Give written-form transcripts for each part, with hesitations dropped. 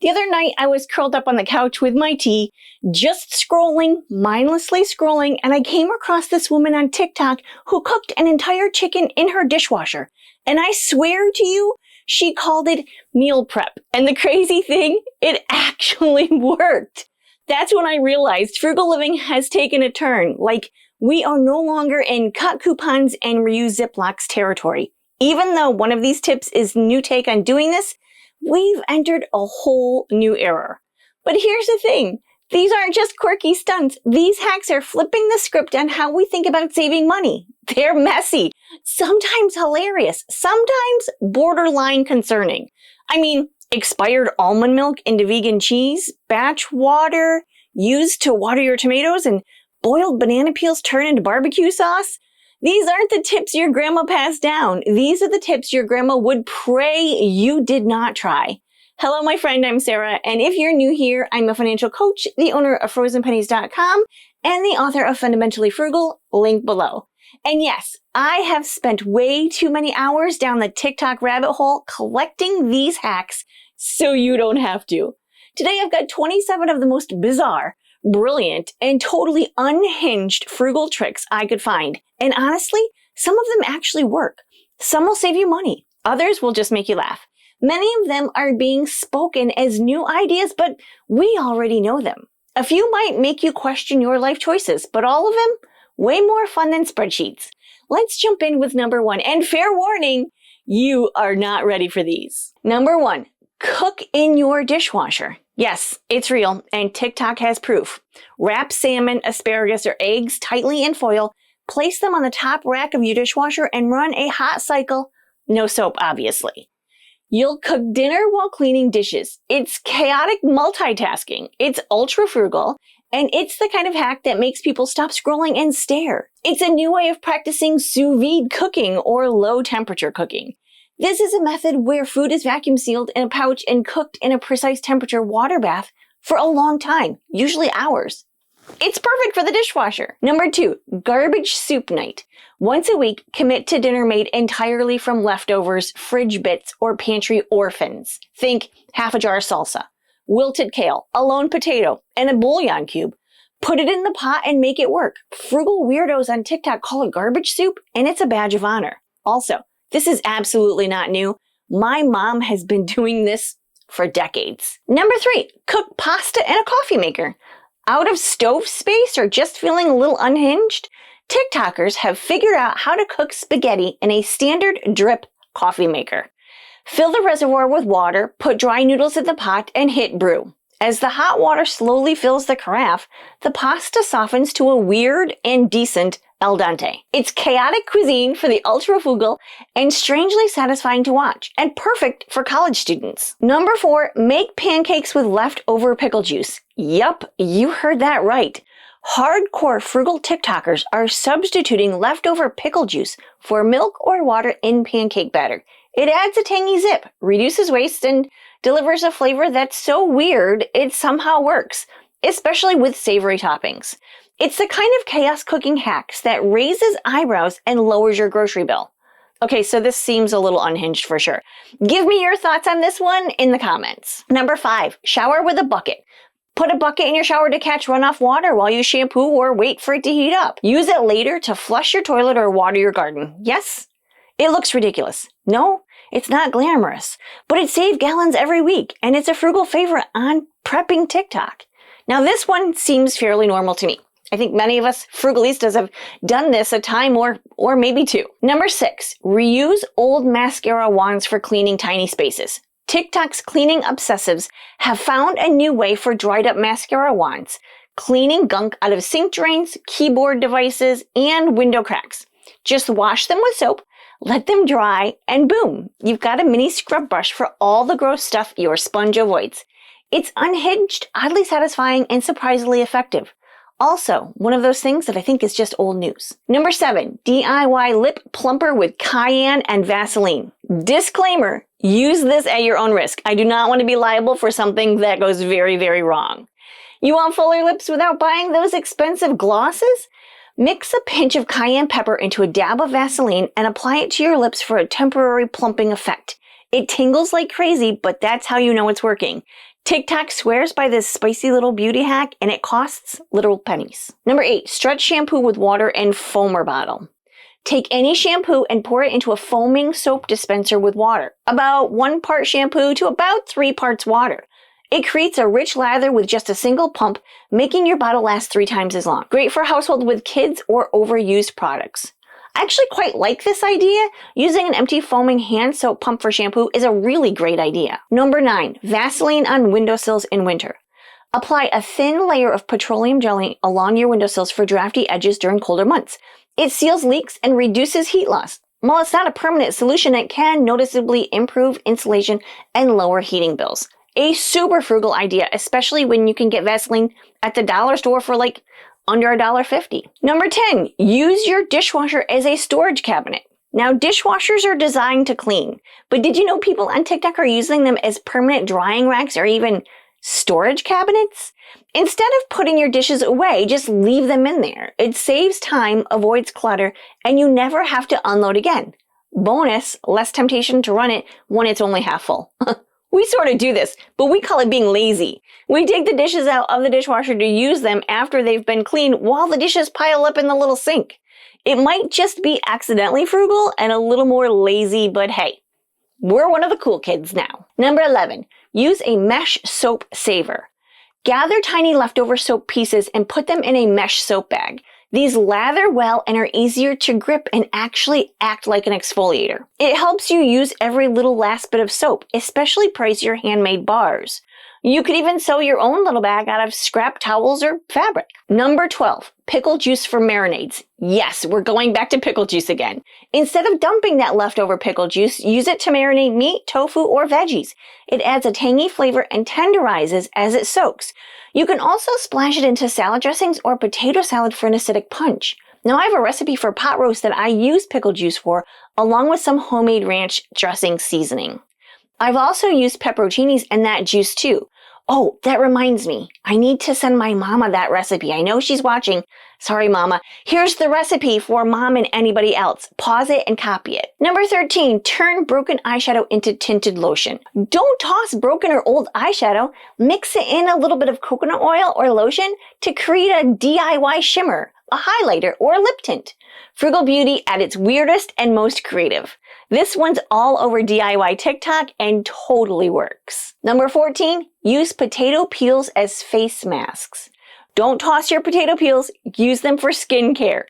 The other night, I was curled up on the couch with my tea, just scrolling, mindlessly scrolling, and I came across this woman on TikTok who cooked an entire chicken in her dishwasher. And I swear to you, she called it meal prep. And the crazy thing, it actually worked. That's when I realized frugal living has taken a turn. Like, we are no longer in cut coupons and reuse Ziplocs territory. Even though one of these tips is new take on doing this, we've entered a whole new era. But here's the thing. These aren't just quirky stunts. These hacks are flipping the script on how we think about saving money. They're messy, sometimes hilarious, sometimes borderline concerning. I mean, expired almond milk into vegan cheese, batch water used to water your tomatoes, and boiled banana peels turned into barbecue sauce. These aren't the tips your grandma passed down. These are the tips your grandma would pray you did not try. Hello, my friend, I'm Sara, and if you're new here, I'm a financial coach, the owner of FrozenPennies.com, and the author of Fundamentally Frugal, link below. And yes, I have spent way too many hours down the TikTok rabbit hole collecting these hacks so you don't have to. Today, I've got 27 of the most bizarre, brilliant, and totally unhinged frugal tricks I could find. And honestly, some of them actually work. Some will save you money. Others will just make you laugh. Many of them are being spoken as new ideas, but we already know them. A few might make you question your life choices, but all of them, way more fun than spreadsheets. Let's jump in with number one. And fair warning, you are not ready for these. Number one, cook in your dishwasher. Yes, it's real, and TikTok has proof. Wrap salmon, asparagus, or eggs tightly in foil, place them on the top rack of your dishwasher, and run a hot cycle. No soap, obviously. You'll cook dinner while cleaning dishes. It's chaotic multitasking. It's ultra frugal, and it's the kind of hack that makes people stop scrolling and stare. It's a new way of practicing sous vide cooking or low temperature cooking. This is a method where food is vacuum sealed in a pouch and cooked in a precise temperature water bath for a long time, usually hours. It's perfect for the dishwasher. Number two, garbage soup night. Once a week, commit to dinner made entirely from leftovers, fridge bits, or pantry orphans. Think half a jar of salsa, wilted kale, a lone potato, and a bouillon cube. Put it in the pot and make it work. Frugal weirdos on TikTok call it garbage soup, and it's a badge of honor. Also, this is absolutely not new. My mom has been doing this for decades. Number three, cook pasta in a coffee maker. Out of stove space or just feeling a little unhinged? TikTokers have figured out how to cook spaghetti in a standard drip coffee maker. Fill the reservoir with water, put dry noodles in the pot, and hit brew. As the hot water slowly fills the carafe, the pasta softens to a weird and decent al dente. It's chaotic cuisine for the ultra-frugal and strangely satisfying to watch, and perfect for college students. Number four, make pancakes with leftover pickle juice. Yup, you heard that right. Hardcore frugal TikTokers are substituting leftover pickle juice for milk or water in pancake batter. It adds a tangy zip, reduces waste, and delivers a flavor that's so weird it somehow works, especially with savory toppings. It's the kind of chaos cooking hacks that raises eyebrows and lowers your grocery bill. Okay, so this seems a little unhinged for sure. Give me your thoughts on this one in the comments. Number five, shower with a bucket. Put a bucket in your shower to catch runoff water while you shampoo or wait for it to heat up. Use it later to flush your toilet or water your garden. Yes? It looks ridiculous. No, it's not glamorous, but it saves gallons every week, and it's a frugal favorite on prepping TikTok. Now this one seems fairly normal to me. I think many of us frugalistas have done this a time or maybe two. Number six, reuse old mascara wands for cleaning tiny spaces. TikTok's cleaning obsessives have found a new way for dried up mascara wands, cleaning gunk out of sink drains, keyboard devices, and window cracks. Just wash them with soap, let them dry, and boom, you've got a mini scrub brush for all the gross stuff your sponge avoids. It's unhinged, oddly satisfying, and surprisingly effective. Also, one of those things that I think is just old news. Number seven, DIY lip plumper with cayenne and Vaseline. Disclaimer, use this at your own risk. I do not want to be liable for something that goes very, very wrong. You want fuller lips without buying those expensive glosses? Mix a pinch of cayenne pepper into a dab of Vaseline and apply it to your lips for a temporary plumping effect. It tingles like crazy, but that's how you know it's working. TikTok swears by this spicy little beauty hack, and it costs literal pennies. Number 8, stretch shampoo with water and foamer bottle. Take any shampoo and pour it into a foaming soap dispenser with water. About 1 part shampoo to about 3 parts water. It creates a rich lather with just a single pump, making your bottle last 3 times as long. Great for household with kids or overused products. I actually quite like this idea. Using an empty foaming hand soap pump for shampoo is a really great idea. Number 9, Vaseline on windowsills in winter. Apply a thin layer of petroleum jelly along your windowsills for drafty edges during colder months. It seals leaks and reduces heat loss. While it's not a permanent solution, it can noticeably improve insulation and lower heating bills. A super frugal idea, especially when you can get Vaseline at the dollar store for like under $1.50. Number 10, use your dishwasher as a storage cabinet. Now, dishwashers are designed to clean, but did you know people on TikTok are using them as permanent drying racks or even storage cabinets? Instead of putting your dishes away, just leave them in there. It saves time, avoids clutter, and you never have to unload again. Bonus, less temptation to run it when it's only half full. We sort of do this, but we call it being lazy. We take the dishes out of the dishwasher to use them after they've been cleaned while the dishes pile up in the little sink. It might just be accidentally frugal and a little more lazy, but hey, we're one of the cool kids now. Number 11, use a mesh soap saver. Gather tiny leftover soap pieces and put them in a mesh soap bag. These lather well and are easier to grip and actually act like an exfoliator. It helps you use every little last bit of soap, especially price your handmade bars. You could even sew your own little bag out of scrap towels or fabric. Number 12, pickle juice for marinades. Yes, we're going back to pickle juice again. Instead of dumping that leftover pickle juice, use it to marinate meat, tofu, or veggies. It adds a tangy flavor and tenderizes as it soaks. You can also splash it into salad dressings or potato salad for an acidic punch. Now I have a recipe for pot roast that I use pickle juice for, along with some homemade ranch dressing seasoning. I've also used pepperoncinis and that juice too. Oh, that reminds me. I need to send my mama that recipe. I know she's watching. Sorry, mama. Here's the recipe for mom and anybody else. Pause it and copy it. Number 13, turn broken eyeshadow into tinted lotion. Don't toss broken or old eyeshadow. Mix it in a little bit of coconut oil or lotion to create a DIY shimmer, a highlighter, or a lip tint. Frugal beauty at its weirdest and most creative. This one's all over DIY TikTok and totally works. Number 14, use potato peels as face masks. Don't toss your potato peels, use them for skincare.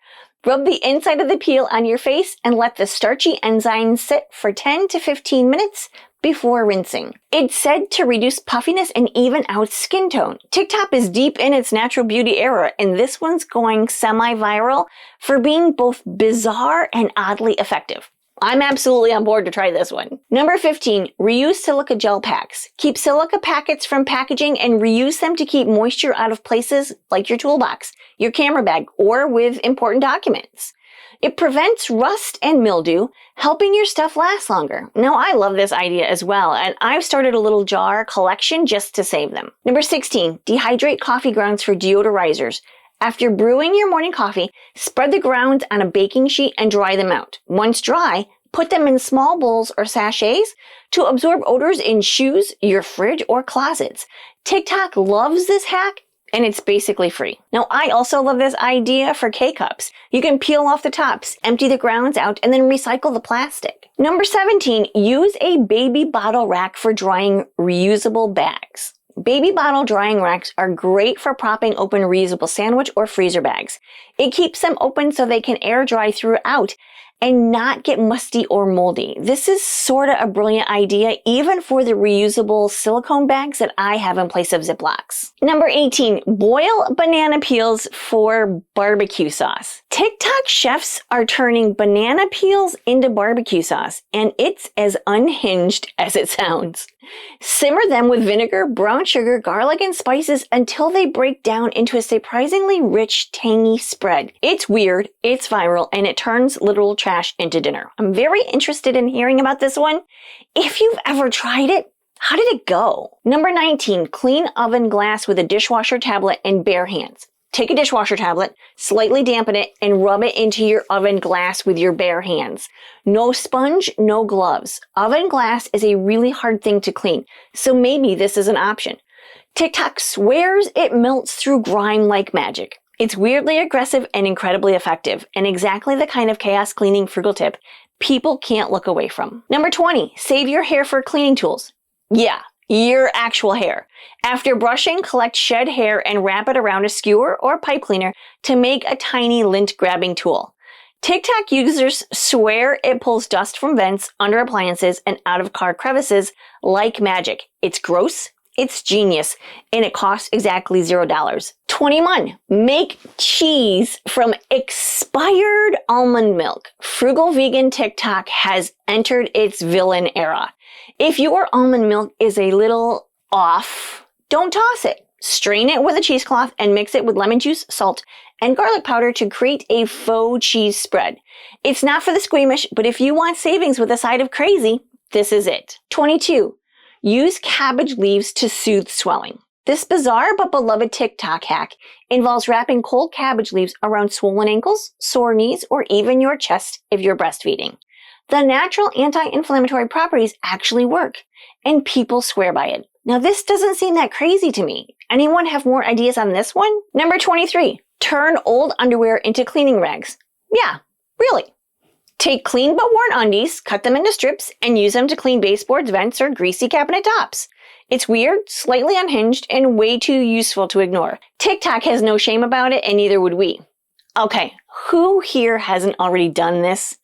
Rub the inside of the peel on your face and let the starchy enzymes sit for 10 to 15 minutes before rinsing. It's said to reduce puffiness and even out skin tone. TikTok is deep in its natural beauty era, and this one's going semi-viral for being both bizarre and oddly effective. I'm absolutely on board to try this one. Number 15, reuse silica gel packs. Keep silica packets from packaging and reuse them to keep moisture out of places like your toolbox, your camera bag, or with important documents. It prevents rust and mildew, helping your stuff last longer. Now, I love this idea as well, and I've started a little jar collection just to save them. Number 16, dehydrate coffee grounds for deodorizers. After brewing your morning coffee, spread the grounds on a baking sheet and dry them out. Once dry, put them in small bowls or sachets to absorb odors in shoes, your fridge, or closets. TikTok loves this hack, and it's basically free. Now, I also love this idea for K-cups. You can peel off the tops, empty the grounds out, and then recycle the plastic. Number 17, use a baby bottle rack for drying reusable bags. Baby bottle drying racks are great for propping open reusable sandwich or freezer bags. It keeps them open so they can air dry throughout and not get musty or moldy. This is sort of a brilliant idea, even for the reusable silicone bags that I have in place of Ziplocs. Number 18, boil banana peels for barbecue sauce. TikTok chefs are turning banana peels into barbecue sauce, and it's as unhinged as it sounds. Simmer them with vinegar, brown sugar, garlic, and spices until they break down into a surprisingly rich, tangy spread. It's weird, it's viral, and it turns literal trash into dinner. I'm very interested in hearing about this one. If you've ever tried it, how did it go? Number 19, clean oven glass with a dishwasher tablet and bare hands. Take a dishwasher tablet, slightly dampen it, and rub it into your oven glass with your bare hands. No sponge, no gloves. Oven glass is a really hard thing to clean, so maybe this is an option. TikTok swears it melts through grime like magic. It's weirdly aggressive and incredibly effective, and exactly the kind of chaos cleaning frugal tip people can't look away from. Number 20, save your hair for cleaning tools. Yeah, your actual hair. After brushing, collect shed hair and wrap it around a skewer or pipe cleaner to make a tiny lint grabbing tool. TikTok users swear it pulls dust from vents, under appliances, and out of car crevices like magic. It's gross, it's genius, and it costs exactly $0. 21. Make cheese from expired almond milk. Frugal vegan TikTok has entered its villain era. If your almond milk is a little off, don't toss it. Strain it with a cheesecloth and mix it with lemon juice, salt, and garlic powder to create a faux cheese spread. It's not for the squeamish, but if you want savings with a side of crazy, this is it. 22. Use cabbage leaves to soothe swelling. This bizarre but beloved TikTok hack involves wrapping cold cabbage leaves around swollen ankles, sore knees, or even your chest if you're breastfeeding. The natural anti-inflammatory properties actually work, and people swear by it. Now, this doesn't seem that crazy to me. Anyone have more ideas on this one? Number 23. Turn old underwear into cleaning rags. Yeah, really. Take clean but worn undies, cut them into strips, and use them to clean baseboards, vents, or greasy cabinet tops. It's weird, slightly unhinged, and way too useful to ignore. TikTok has no shame about it, and neither would we. Okay, who here hasn't already done this?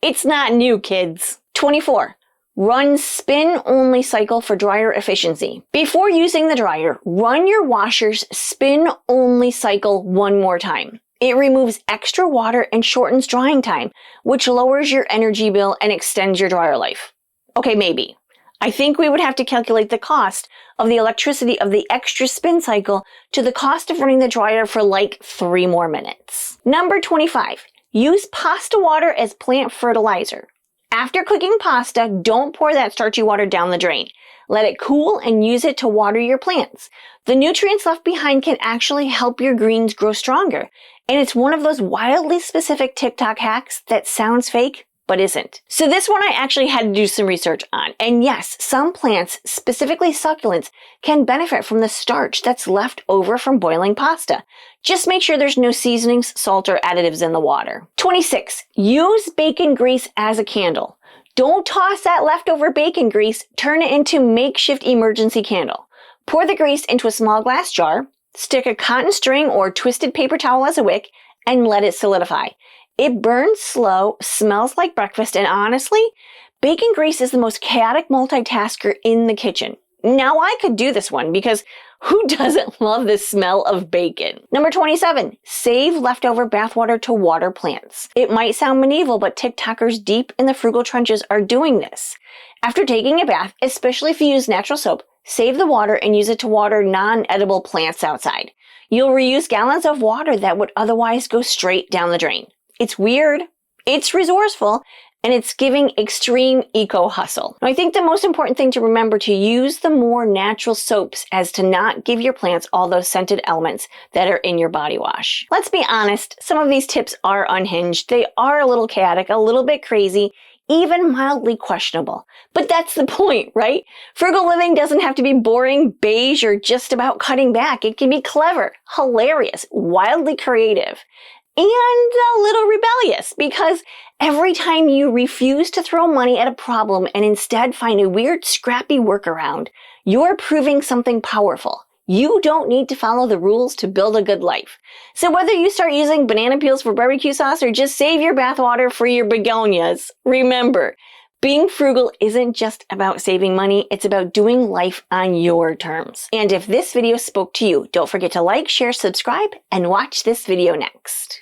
It's not new, kids. 24. Run spin-only cycle for dryer efficiency. Before using the dryer, run your washer's spin-only cycle one more time. It removes extra water and shortens drying time, which lowers your energy bill and extends your dryer life. Okay, maybe. I think we would have to calculate the cost of the electricity of the extra spin cycle to the cost of running the dryer for like 3 more minutes. Number 25. Use pasta water as plant fertilizer. After cooking pasta, don't pour that starchy water down the drain. Let it cool and use it to water your plants. The nutrients left behind can actually help your greens grow stronger. And it's one of those wildly specific TikTok hacks that sounds fake, but isn't. So this one I actually had to do some research on. And yes, some plants, specifically succulents, can benefit from the starch that's left over from boiling pasta. Just make sure there's no seasonings, salt, or additives in the water. 26. Use bacon grease as a candle. Don't toss that leftover bacon grease, turn it into makeshift emergency candle. Pour the grease into a small glass jar, stick a cotton string or twisted paper towel as a wick, and let it solidify. It burns slow, smells like breakfast, and honestly, bacon grease is the most chaotic multitasker in the kitchen. Now I could do this one because who doesn't love the smell of bacon? Number 27, save leftover bathwater to water plants. It might sound medieval, but TikTokers deep in the frugal trenches are doing this. After taking a bath, especially if you use natural soap, save the water and use it to water non-edible plants outside. You'll reuse gallons of water that would otherwise go straight down the drain. It's weird, it's resourceful, and it's giving extreme eco-hustle. Now, I think the most important thing to remember to use the more natural soaps as to not give your plants all those scented elements that are in your body wash. Let's be honest, some of these tips are unhinged. They are a little chaotic, a little bit crazy, even mildly questionable. But that's the point, right? Frugal living doesn't have to be boring, beige, or just about cutting back. It can be clever, hilarious, wildly creative, and a little rebellious, because every time you refuse to throw money at a problem and instead find a weird, scrappy workaround, you're proving something powerful. You don't need to follow the rules to build a good life. So whether you start using banana peels for barbecue sauce or just save your bathwater for your begonias, remember, being frugal isn't just about saving money, it's about doing life on your terms. And if this video spoke to you, don't forget to like, share, subscribe, and watch this video next.